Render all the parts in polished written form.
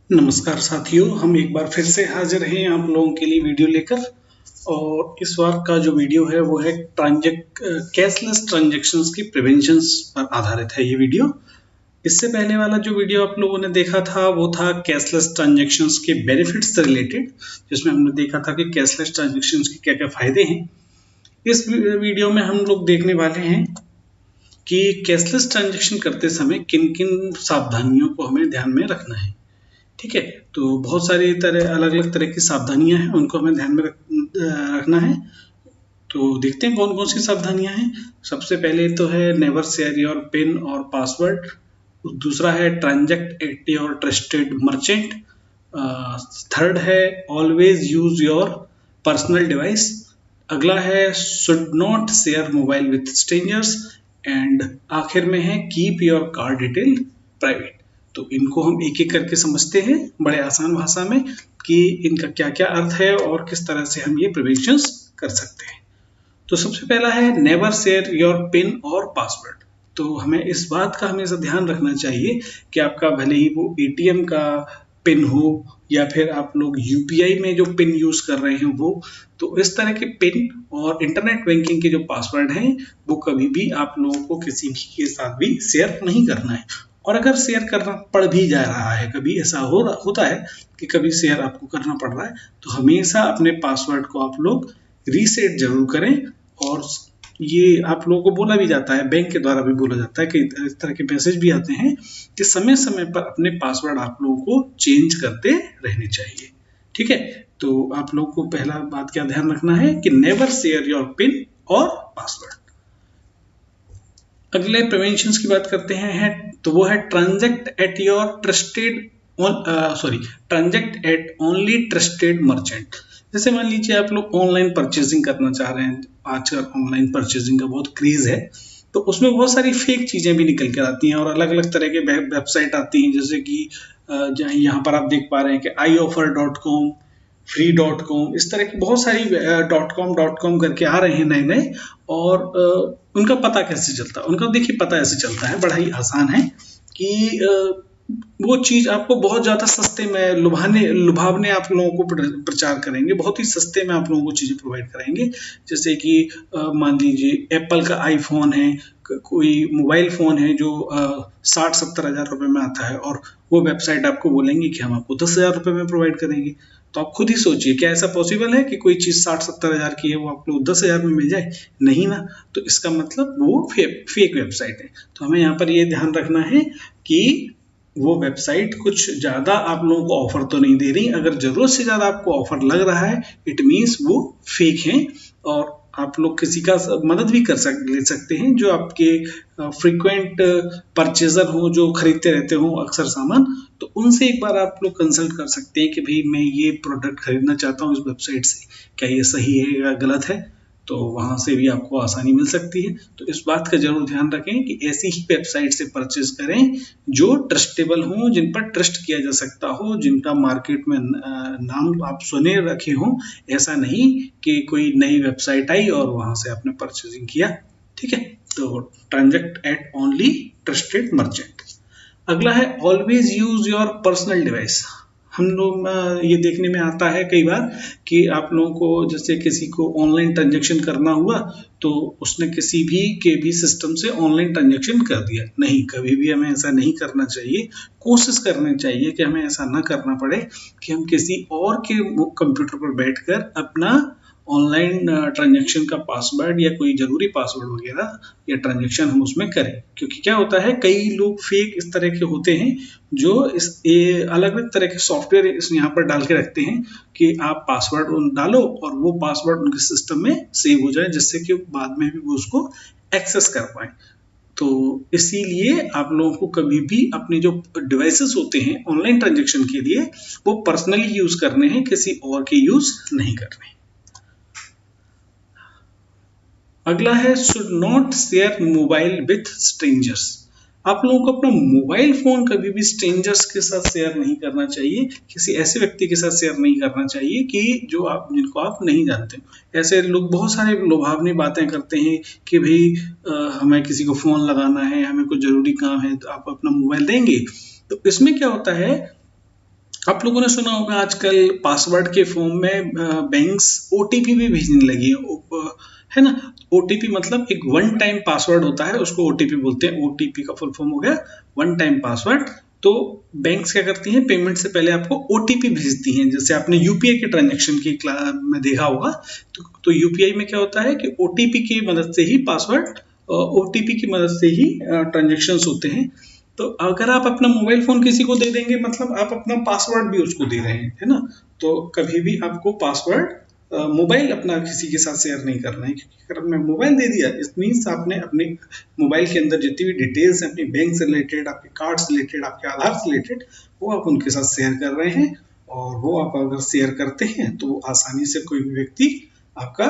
नमस्कार साथियों, हम एक बार फिर से हाजिर हैं आप लोगों के लिए वीडियो लेकर। और इस बार का जो वीडियो है वो है कैशलेस ट्रांजैक्शंस की प्रिवेंशंस पर आधारित है ये वीडियो। इससे पहले वाला जो वीडियो आप लोगों ने देखा था वो था कैशलेस ट्रांजैक्शंस के बेनिफिट्स से रिलेटेड, जिसमें हमने देखा था कि कैशलेस ट्रांजैक्शंस के क्या क्या फायदे हैं। इस वीडियो में हम लोग देखने वाले हैं कि कैशलेस ट्रांजैक्शन करते समय किन किन सावधानियों को हमें ध्यान में रखना है। ठीक है, तो बहुत सारी तरह अलग अलग तरह की सावधानियां हैं, उनको हमें ध्यान में रखना है। तो देखते हैं कौन कौन सी सावधानियां हैं। सबसे पहले तो है नेवर शेयर योर पिन और पासवर्ड। दूसरा है transact at your trusted merchant. Third है always use your personal device. अगला है should not share mobile with strangers. And आखिर में है keep your card detail private. तो इनको हम एक एक करके समझते हैं बड़े आसान भाषा में कि इनका क्या क्या अर्थ है और किस तरह से हम ये प्रिवेंशंस कर सकते हैं। तो सबसे पहला है नेवर शेयर योर पिन और पासवर्ड। तो हमें इस बात का हमेशा ध्यान रखना चाहिए कि आपका भले ही वो एटीएम का पिन हो या फिर आप लोग यूपीआई में जो पिन यूज कर रहे हैं वो, तो इस तरह के पिन और इंटरनेट बैंकिंग के जो पासवर्ड हैं वो कभी भी आप लोगों को किसी भी के साथ भी शेयर नहीं करना है। और अगर शेयर करना पड़ भी जा रहा है, कभी ऐसा होता है कि कभी शेयर आपको करना पड़ रहा है, तो हमेशा अपने पासवर्ड को आप लोग रीसेट जरूर करें। और ये आप लोगों को बोला भी जाता है, बैंक के द्वारा भी बोला जाता है कि इस तरह के मैसेज भी आते हैं कि समय समय पर अपने पासवर्ड आप लोगों को चेंज करते रहने चाहिए। ठीक है, तो आप लोगों को पहला बात क्या ध्यान रखना है कि नेवर शेयर योर पिन और पासवर्ड। अगले प्रिवेंशंस की बात करते हैं तो वो है transact at your trusted transact at only trusted merchant. जैसे मान लीजिए आप लोग ऑनलाइन परचेजिंग करना चाह रहे हैं, आजकल ऑनलाइन परचेजिंग का बहुत क्रेज है, तो उसमें बहुत सारी फेक चीजें भी निकल कर आती हैं और अलग अलग तरह के वेबसाइट आती हैं, जैसे कि यहाँ पर आप देख पा रहे हैं कि ioffer.com, free.com, इस तरह की बहुत सारी .com करके आ रहे हैं नए नए। और उनका पता कैसे चलता है? उनका देखिए पता ऐसे चलता है, बड़ा ही आसान है कि वो चीज आपको बहुत ज्यादा सस्ते में लुभावने आप लोगों को प्रचार करेंगे, बहुत ही सस्ते में आप लोगों को चीजें प्रोवाइड करेंगे। जैसे कि मान लीजिए एप्पल का आईफोन है, कोई मोबाइल फोन है जो 60-70 हजार रुपए में आता है, और वो वेबसाइट आपको बोलेंगे कि हम आपको 10,000 रुपए में प्रोवाइड करेंगे। तो आप खुद ही सोचिए, क्या ऐसा पॉसिबल है कि कोई चीज 60-70 हजार की है वो आप लोग 10,000 में मिल जाए? नहीं ना। तो इसका मतलब वो फेक वेबसाइट है। तो हमें यहाँ पर ये ध्यान रखना है कि वो वेबसाइट कुछ ज्यादा आप लोगों को ऑफर तो नहीं दे रही। अगर जरूरत से ज्यादा आपको ऑफर लग रहा है, इट मीन्स वो फेक है। और आप लोग किसी का मदद भी ले सकते हैं जो आपके फ्रीक्वेंट परचेजर हो, जो खरीदते रहते हो अक्सर सामान, तो उनसे एक बार आप लोग कंसल्ट कर सकते हैं कि भाई मैं ये प्रोडक्ट खरीदना चाहता हूँ इस वेबसाइट से, क्या ये सही है या गलत है? तो वहां से भी आपको आसानी मिल सकती है। तो इस बात का जरूर ध्यान रखें कि ऐसी ही वेबसाइट से परचेज करें जो ट्रस्टेबल हो, जिन पर ट्रस्ट किया जा सकता हो, जिनका मार्केट में नाम आप सुने रखे हो। ऐसा नहीं कि कोई नई वेबसाइट आई और वहां से आपने परचेजिंग किया। ठीक है, तो transact at only trusted merchant. अगला है always use your personal device. हम लोग ये देखने में आता है कई बार कि आप लोगों को, जैसे किसी को ऑनलाइन ट्रांजैक्शन करना हुआ तो उसने किसी भी के भी सिस्टम से ऑनलाइन ट्रांजैक्शन कर दिया। नहीं, कभी भी हमें ऐसा नहीं करना चाहिए। कोशिश करनी चाहिए कि हमें ऐसा ना करना पड़े कि हम किसी और के कंप्यूटर पर बैठकर अपना ऑनलाइन ट्रांजैक्शन का पासवर्ड या कोई जरूरी पासवर्ड वगैरह या ट्रांजैक्शन हम उसमें करें। क्योंकि क्या होता है, कई लोग फेक इस तरह के होते हैं जो अलग अलग तरह के सॉफ्टवेयर इस यहाँ पर डाल के रखते हैं कि आप पासवर्ड डालो और वो पासवर्ड उनके सिस्टम में सेव हो जाए, जिससे कि बाद में भी वो उसको एक्सेस कर पाए। तो इसीलिए आप लोगों को कभी भी अपने जो डिवाइसेस होते हैं ऑनलाइन ट्रांजैक्शन के लिए, वो पर्सनली यूज करने हैं, किसी और के यूज नहीं करने। अगला है should not share mobile with strangers. आप लोगों को अपना मोबाइल फोन कभी भी स्ट्रेंजर्स के साथ शेयर नहीं करना चाहिए, किसी ऐसे व्यक्ति के साथ शेयर नहीं करना चाहिए कि जिनको आप नहीं जानते। ऐसे लोग बहुत सारे लुभावनी बातें करते हैं कि भाई हमें किसी को फोन लगाना है, हमें कुछ जरूरी काम है, तो आप अपना मोबाइल देंगे। तो इसमें क्या होता है आप लोगों ने सुना होगा आजकल पासवर्ड के फॉर्म में बैंक्स ओटीपी भी भेजने लगी है ना। ओटीपी मतलब एक वन टाइम पासवर्ड होता है, उसको ओटीपी बोलते हैं। ओटीपी का फुल फॉर्म हो गया वन टाइम पासवर्ड। तो बैंक्स क्या करती हैं, पेमेंट से पहले आपको ओटीपी भेजती हैं। जैसे आपने यूपीआई के ट्रांजेक्शन की में देखा होगा, तो यूपीआई में क्या होता है कि ओटीपी की मदद से ही पासवर्ड, ओटीपी की मदद से ही ट्रांजेक्शन्स होते हैं। तो अगर आप अपना मोबाइल फोन किसी को दे देंगे, मतलब आप अपना पासवर्ड भी उसको दे रहे हैं, है ना। तो कभी भी आपको पासवर्ड मोबाइल अपना किसी के साथ शेयर नहीं करना है, क्योंकि अगर आपने मोबाइल दे दिया, इट मीन्स आपने अपने मोबाइल के अंदर जितनी भी डिटेल्स हैं अपनी बैंक से रिलेटेड, आपके कार्ड से रिलेटेड, आपके आधार से रिलेटेड, वो आप उनके साथ शेयर कर रहे हैं। और वो आप अगर शेयर करते हैं तो वो आसानी से कोई भी व्यक्ति आपका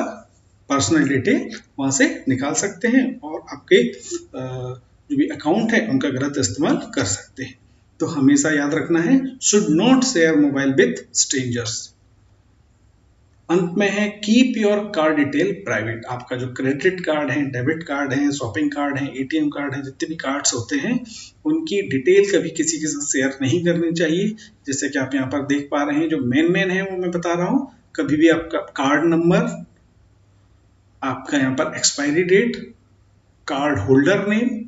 पर्सनल डिटेल वहां से निकाल सकते हैं और आपके जो भी अकाउंट है उनका गलत इस्तेमाल कर सकते हैं। तो हमेशा याद रखना है, should not share mobile with strangers. अंत में है, keep your card detail private. आपका जो क्रेडिट कार्ड है, डेबिट कार्ड है, शॉपिंग कार्ड है, एटीएम कार्ड है, जितने भी कार्ड्स होते हैं उनकी डिटेल कभी किसी के साथ शेयर नहीं करनी चाहिए। जैसे कि आप यहाँ पर देख पा रहे हैं, जो मेन है वो मैं बता रहा हूँ। कभी भी आपका कार्ड नंबर, आपका यहाँ पर expiry date, card holder name,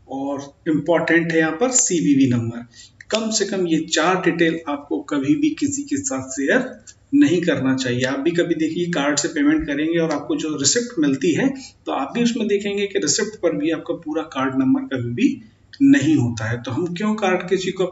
और इम्पॉर्टेंट है यहाँ पर सीवीवी नंबर। कम से कम ये 4 डिटेल आपको कभी भी किसी के साथ शेयर नहीं करना चाहिए। आप भी कभी देखिए कार्ड से पेमेंट करेंगे और आपको जो रिसिप्ट मिलती है, तो आप भी उसमें देखेंगे कि रिसिप्ट पर भी आपका पूरा कार्ड नंबर कभी भी नहीं होता है। तो हम क्यों कार्ड किसी को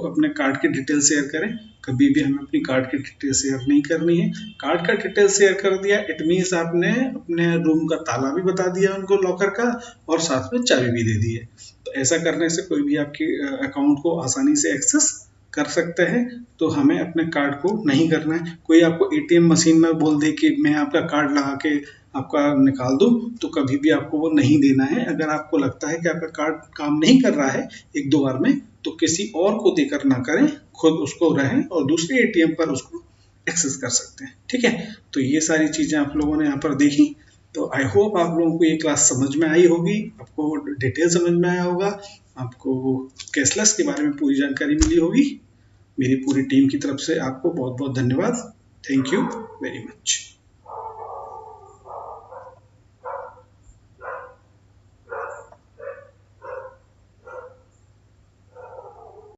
अपने कार्ड की डिटेल शेयर करें। कभी भी हमें अपनी कार्ड की डिटेल शेयर नहीं करनी है। कार्ड का डिटेल शेयर कर दिया, इट मीन्स आपने अपने रूम का ताला भी बता दिया उनको, लॉकर का, और साथ में चाबी भी दे दी है। तो ऐसा करने से कोई भी आपके अकाउंट को आसानी से एक्सेस कर सकते हैं। तो हमें अपने कार्ड को नहीं करना है। कोई आपको एटीएम मशीन में बोल दे कि मैं आपका कार्ड लगा के आपका निकाल दूं, तो कभी भी आपको वो नहीं देना है। अगर आपको लगता है कि आपका कार्ड काम नहीं कर रहा है एक दो बार में, तो किसी और को देकर ना करें, खुद उसको रहें और दूसरे एटीएम पर उसको एक्सेस कर सकते हैं। ठीक है, तो ये सारी चीजें आप लोगों ने यहाँ पर देखी। तो आई होप आप लोगों को ये क्लास समझ में आई होगी, आपको डिटेल समझ में आया होगा, आपको कैशलेस के बारे में पूरी जानकारी मिली होगी। मेरी पूरी टीम की तरफ से आपको बहुत बहुत धन्यवाद। Thank you very much.